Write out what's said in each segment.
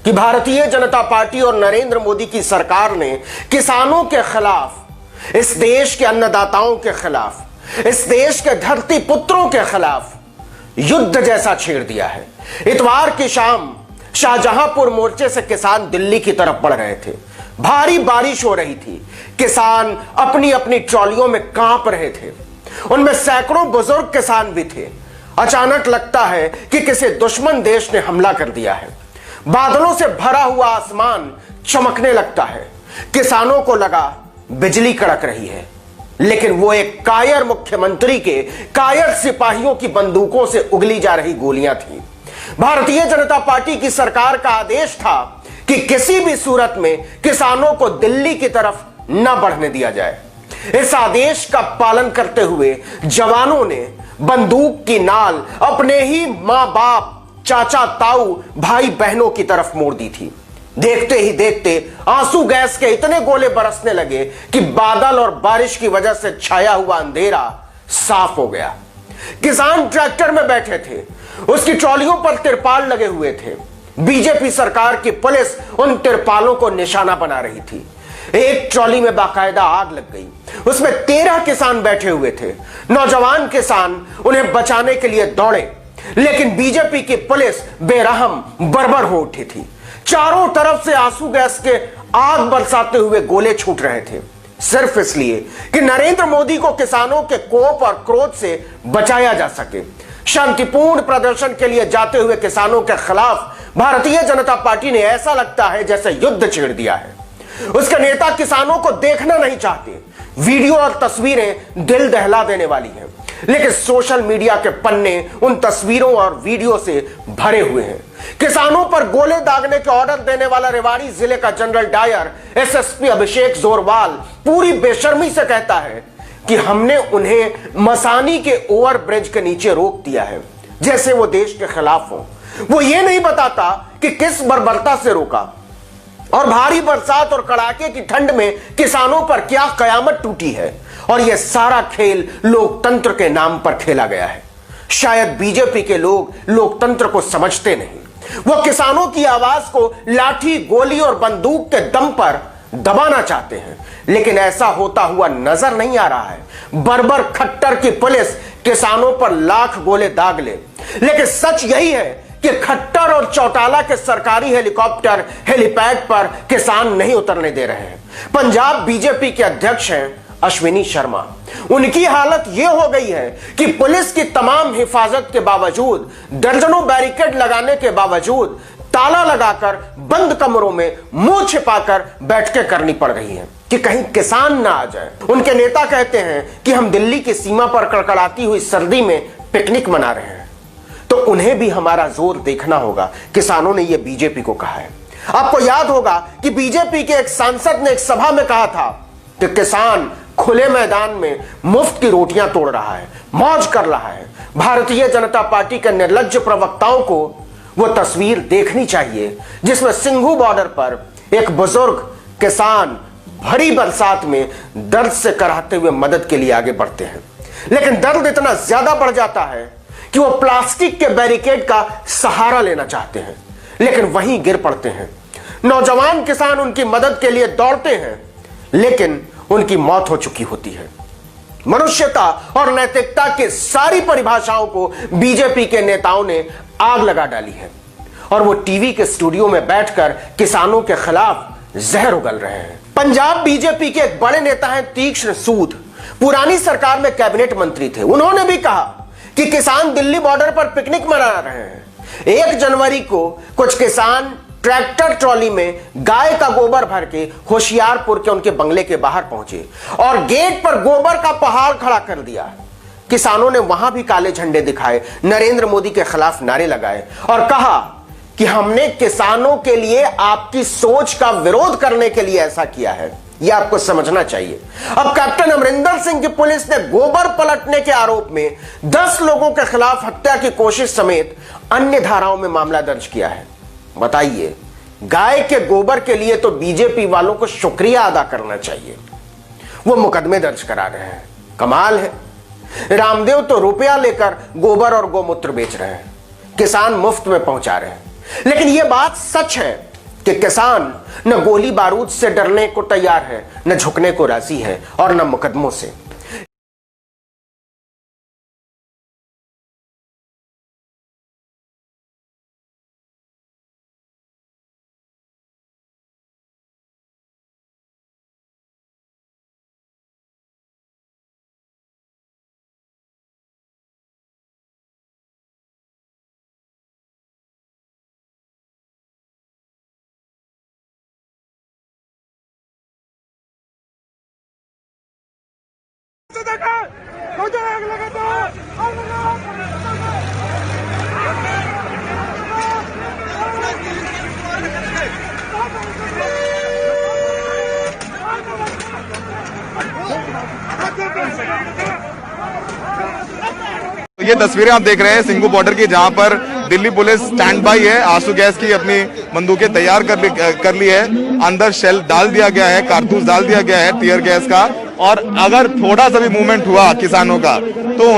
कि भारतीय जनता पार्टी और नरेंद्र मोदी की सरकार ने किसानों के खिलाफ, इस देश के अन्नदाताओं के खिलाफ, इस देश के धरती पुत्रों के खिलाफ युद्ध जैसा छेड़ दिया है। इतवार की शाम शाहजहांपुर मोर्चे से किसान दिल्ली की तरफ बढ़ रहे थे। भारी बारिश हो रही थी। किसान अपनी अपनी ट्रॉलियों में कांप रहे थे। उनमें सैकड़ों बुजुर्ग किसान भी थे। अचानक लगता है कि किसी दुश्मन देश ने हमला कर दिया है। बादलों से भरा हुआ आसमान चमकने लगता है। किसानों को लगा बिजली कड़क रही है, लेकिन वो एक कायर मुख्यमंत्री के कायर सिपाहियों की बंदूकों से उगली जा रही गोलियां थी। भारतीय जनता पार्टी की सरकार का आदेश था कि किसी भी सूरत में किसानों को दिल्ली की तरफ न बढ़ने दिया जाए। इस आदेश का पालन करते हुए जवानों ने बंदूक की नाल अपने ही मां बाप, चाचा ताऊ, भाई बहनों की तरफ मोड़ दी थी। देखते ही देखते आंसू गैस के इतने गोले बरसने लगे कि बादल और बारिश की वजह से छाया हुआ अंधेरा साफ हो गया। किसान ट्रैक्टर में बैठे थे। उसकी ट्रॉलियों पर तिरपाल लगे हुए थे। बीजेपी सरकार की पुलिस उन तिरपालों को निशाना बना रही थी। एक ट्रॉली में बाकायदा आग लग गई। उसमें 13 किसान बैठे हुए थे। नौजवान किसान उन्हें बचाने के लिए दौड़े, लेकिन बीजेपी की पुलिस बेरहम बर्बर हो उठी थी। चारों तरफ से आंसू गैस के आग बरसाते हुए गोले छूट रहे थे, सिर्फ इसलिए कि नरेंद्र मोदी को किसानों के कोप और क्रोध से बचाया जा सके। शांतिपूर्ण प्रदर्शन के लिए जाते हुए किसानों के खिलाफ भारतीय जनता पार्टी ने ऐसा लगता है जैसे युद्ध छेड़ दिया है। उसके नेता किसानों को देखना नहीं चाहते। वीडियो और तस्वीरें दिल दहला देने वाली हैं, लेकिन सोशल मीडिया के पन्ने उन तस्वीरों और वीडियो से भरे हुए हैं। किसानों पर गोले दागने के ऑर्डर देने वाला रेवाड़ी जिले का जनरल डायर एसएसपी अभिषेक जोरवाल पूरी बेशर्मी से कहता है कि हमने उन्हें मसानी के ओवरब्रिज के नीचे रोक दिया है, जैसे वो देश के खिलाफ हो। वो ये नहीं बताता कि किस बर्बरता से रोका और भारी बरसात और कड़ाके की ठंड में किसानों पर क्या कयामत टूटी है। और यह सारा खेल लोकतंत्र के नाम पर खेला गया है। शायद बीजेपी के लोग लोकतंत्र को समझते नहीं। वो किसानों की आवाज को लाठी, गोली और बंदूक के दम पर दबाना चाहते हैं, लेकिन ऐसा होता हुआ नजर नहीं आ रहा है। बर्बर खट्टर की पुलिस किसानों पर लाख गोले दाग ले, लेकिन सच यही है कि खट्टर और चौटाला के सरकारी हेलीकॉप्टर हेलीपैड पर किसान नहीं उतरने दे रहे हैं। पंजाब बीजेपी के अध्यक्ष हैं अश्विनी शर्मा। उनकी हालत यह हो गई है कि पुलिस की तमाम हिफाजत के बावजूद, दर्जनों बैरिकेड लगाने के बावजूद ताला लगाकर बंद कमरों में मुंह छिपाकर बैठकें करनी पड़ रही है कि कहीं किसान ना आ जाए। उनके नेता कहते हैं कि हम दिल्ली की सीमा पर कड़कड़ाती हुई सर्दी में पिकनिक मना रहे हैं, तो उन्हें भी हमारा जोर देखना होगा। किसानों ने यह बीजेपी को कहा है। आपको याद होगा कि बीजेपी के एक सांसद ने एक सभा में कहा था कि किसान खुले मैदान में मुफ्त की रोटियां तोड़ रहा है, मौज कर रहा है। भारतीय जनता पार्टी के निर्लज्ज प्रवक्ताओं को वो तस्वीर देखनी चाहिए जिसमें सिंघू बॉर्डर पर एक बुजुर्ग किसान भरी बरसात में दर्द से कराहते हुए मदद के लिए आगे बढ़ते हैं, लेकिन दर्द इतना ज्यादा बढ़ जाता है कि वो प्लास्टिक के बैरिकेड का सहारा लेना चाहते हैं, लेकिन वहीं गिर पड़ते हैं। नौजवान किसान उनकी मदद के लिए दौड़ते हैं, लेकिन उनकी मौत हो चुकी होती है। मनुष्यता और नैतिकता की सारी परिभाषाओं को बीजेपी के नेताओं ने आग लगा डाली है और वो टीवी के स्टूडियो में बैठकर किसानों के खिलाफ जहर उगल रहे हैं। पंजाब बीजेपी के एक बड़े नेता हैं तीक्ष्ण सूद। पुरानी सरकार में कैबिनेट मंत्री थे। उन्होंने भी कहा कि किसान दिल्ली बॉर्डर पर पिकनिक मना रहे हैं। 1 जनवरी को कुछ किसान ट्रैक्टर ट्रॉली में गाय का गोबर भर के होशियारपुर के उनके बंगले के बाहर पहुंचे और गेट पर गोबर का पहाड़ खड़ा कर दिया। किसानों ने वहां भी काले झंडे दिखाए, नरेंद्र मोदी के खिलाफ नारे लगाए और कहा कि हमने किसानों के लिए, आपकी सोच का विरोध करने के लिए ऐसा किया है। यह आपको समझना चाहिए। अब कैप्टन अमरिंदर सिंह की पुलिस ने गोबर पलटने के आरोप में 10 लोगों के खिलाफ हत्या की कोशिश समेत अन्य धाराओं में मामला दर्ज किया है। बताइए, गाय के गोबर के लिए तो बीजेपी वालों को शुक्रिया अदा करना चाहिए। वो मुकदमे दर्ज करा रहे हैं। कमाल है। रामदेव तो रुपया लेकर गोबर और गोमूत्र बेच रहे हैं, किसान मुफ्त में पहुंचा रहे हैं। लेकिन यह बात सच है कि किसान न गोली बारूद से डरने को तैयार है, न झुकने को राजी है और न मुकदमों से। ये तस्वीरें आप देख रहे हैं सिंघू बॉर्डर की, जहां पर दिल्ली पुलिस स्टैंड बाई है। आंसू गैस की अपनी बंदूकें तैयार कर ली है, अंदर शेल डाल दिया गया है, कारतूस डाल दिया गया है टीयर गैस का। और अगर थोड़ा सा भी मूवमेंट हुआ किसानों का तो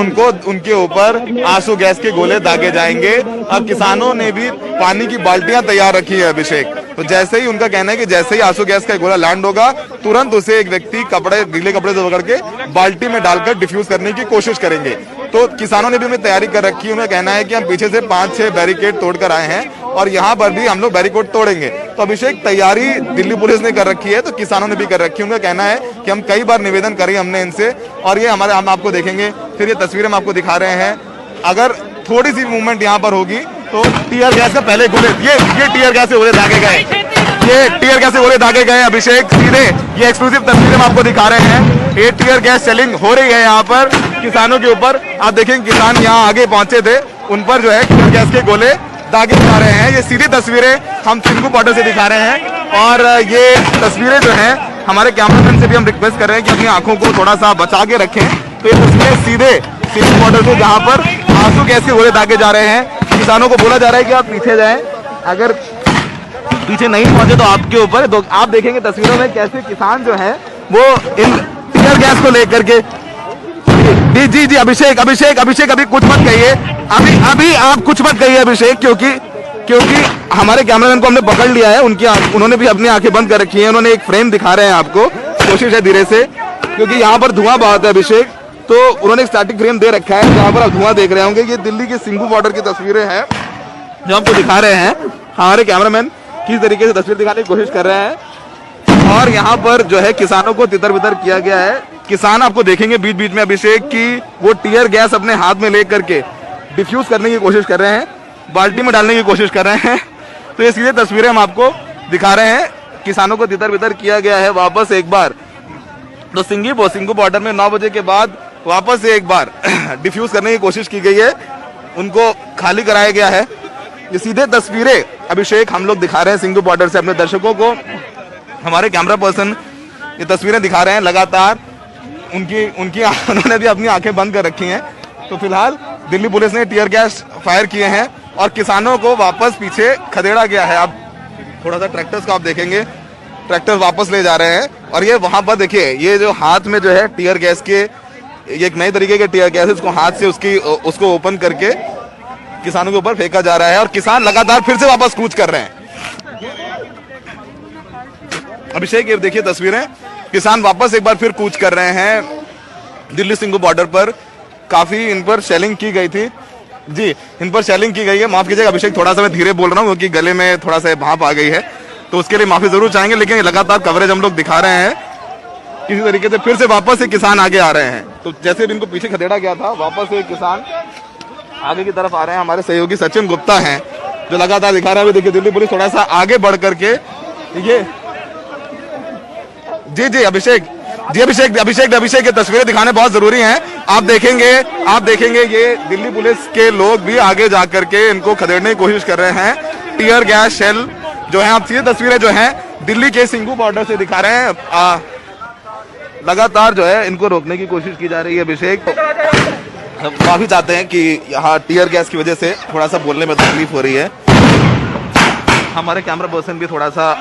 उनके ऊपर आंसू गैस के गोले दागे जाएंगे। अब किसानों ने भी पानी की बाल्टियां तैयार रखी है अभिषेक, तो जैसे ही उनका कहना है कि जैसे ही आंसू गैस का गोला लैंड होगा तुरंत उसे एक व्यक्ति गीले कपड़े से पकड़ के बाल्टी में डालकर डिफ्यूज करने की कोशिश करेंगे। तो किसानों ने भी हमें तैयारी कर रखी है। उन्हें कहना है कि हम पीछे से 5-6 बैरिकेड तोड़कर आए हैं और यहाँ पर भी हम लोग बैरिकेड तोड़ेंगे। तो अभिषेक तैयारी दिल्ली पुलिस ने कर रखी है, तो किसानों ने भी कर रखी है। उनका कहना है कि हम कई बार निवेदन करें हमने इनसे, और ये हम आपको देखेंगे, फिर ये तस्वीरें हम आपको दिखा रहे हैं। अगर थोड़ी सी मूवमेंट यहाँ पर होगी तो टीयर गैस का पहले गोले, ये टीयर गैस से गोले दागे गए, ये टीयर गैस से गोले दागे गए अभिषेक सीधे। ये एक्सक्लूसिव तस्वीरें हम आपको दिखा रहे हैं। ये टीयर गैस सेलिंग हो रही है यहाँ पर किसानों के ऊपर। आप देखेंगे किसान यहाँ आगे पहुंचे थे, उन पर जो है टीयर गैस के गोले दागे जा रहे हैं। ये सीधी तस्वीरें हम सिंघू बॉर्डर से दिखा रहे हैं। और ये तस्वीरें जो है हमारे कैमरामैन से भी हम रिक्वेस्ट कर रहे हैं कि अपनी आंखों को थोड़ा सा बचा के रखें। तो ये तस्वीरें सीधे सिंघू बॉर्डर से, जहाँ पर आंसू गैस के गोले दागे जा रहे हैं। किसानों को बोला जा रहा है कि आप पीछे जाएं, अगर पीछे नहीं पहुंचे तो आपके ऊपर। तो आप देखेंगे तस्वीरों में कैसे किसान जो है वो इन टीयर गैस को लेकर के, जी अभिषेक अभी कुछ मत कहिए, अभी आप कुछ मत कहिए अभिषेक, क्योंकि हमारे कैमरामैन को हमने पकड़ लिया है। उन्होंने भी अपनी आंखें बंद कर रखी हैं। उन्होंने एक फ्रेम दिखा रहे हैं आपको, कोशिश है धीरे से, क्योंकि यहाँ पर धुआं बहुत है अभिषेक। तो उन्होंने एक स्टैटिक फ्रेम दे रखा है जहाँ पर आप धुआं देख रहे होंगे। ये दिल्ली के सिंघू बॉर्डर की तस्वीरें हैं जो आपको दिखा रहे हैं। हमारे कैमरामैन किस तरीके से तस्वीर दिखाने की कोशिश कर रहे हैं। और यहाँ पर जो है किसानों को तितर बितर किया गया है। किसान आपको देखेंगे बीच बीच में अभिषेक की वो टीयर गैस अपने हाथ में लेकर के डिफ्यूज करने की कोशिश कर रहे हैं, बाल्टी में डालने की कोशिश कर रहे हैं। तो ये सीधे तस्वीरें हम आपको दिखा रहे हैं। किसानों को तितर बितर किया गया है वापस एक बार। तो सिंघू बॉर्डर में 9 बजे के बाद वापस से एक बार डिफ्यूज करने की कोशिश की गई है, उनको खाली कराया गया है। ये सीधे तस्वीरें अभिषेक हम लोग दिखा रहे हैं सिंघू बॉर्डर से अपने दर्शकों को। हमारे कैमरा पर्सन ये तस्वीरें दिखा रहे हैं लगातार। उन्होंने भी अपनी आंखें बंद कर रखी हैं। तो फिलहाल दिल्ली पुलिस ने टीयर गैस फायर किए हैं और किसानों को वापस पीछे खदेड़ा गया है। आप थोड़ा सा ट्रैक्टर्स को आप देखेंगे, ट्रैक्टर वापस ले जा रहे हैं। और ये वहां पर देखिए, ये जो हाथ में जो है टीयर गैस के, ये एक नई तरीके के टीयर गैस, इसको हाथ से उसको ओपन करके किसानों के ऊपर फेंका जा रहा है। और किसान लगातार फिर से वापस कूच कर रहे हैं। अभिषेक ये देखिए तस्वीरें, किसान वापस एक बार फिर कूच कर रहे हैं दिल्ली सिंघू बॉर्डर पर। काफी इन पर शेलिंग की गई थी, जी इन पर शेलिंग की गई है। माफ कीजिएगा अभिषेक, थोड़ा सा मैं धीरे बोल रहा हूँ क्योंकि गले में थोड़ा सा भाप आ गई है, तो उसके लिए माफी जरूर चाहेंगे। लेकिन लगातार कवरेज हम लोग दिखा रहे हैं। किसी तरीके से फिर से वापस से किसान आगे आ रहे हैं। तो जैसे इनको पीछे खदेड़ा गया था, वापस से किसान आगे की तरफ आ रहे हैं। हमारे सहयोगी सचिन गुप्ता हैं जो लगातार दिखा रहे हैं। देखिए दिल्ली पुलिस थोड़ा सा आगे बढ़ करके ये जी अभिषेक ये तस्वीरें दिखाने बहुत जरूरी हैं। आप देखेंगे ये दिल्ली पुलिस के लोग भी आगे जाकर के इनको खदेड़ने की कोशिश कर रहे हैं। टीयर गैस शेल जो है, आप सीधे तस्वीरें जो हैं दिल्ली के सिंघू बॉर्डर से दिखा रहे हैं। लगातार जो है इनको रोकने की कोशिश की जा रही है। अभिषेक माफी चाहते हैं कि यहाँ टीयर गैस की वजह से थोड़ा सा बोलने में तकलीफ हो रही है। हमारे कैमरा पर्सन भी थोड़ा सा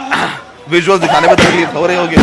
विजुअल दिखाने में तकलीफ हो रही होगी।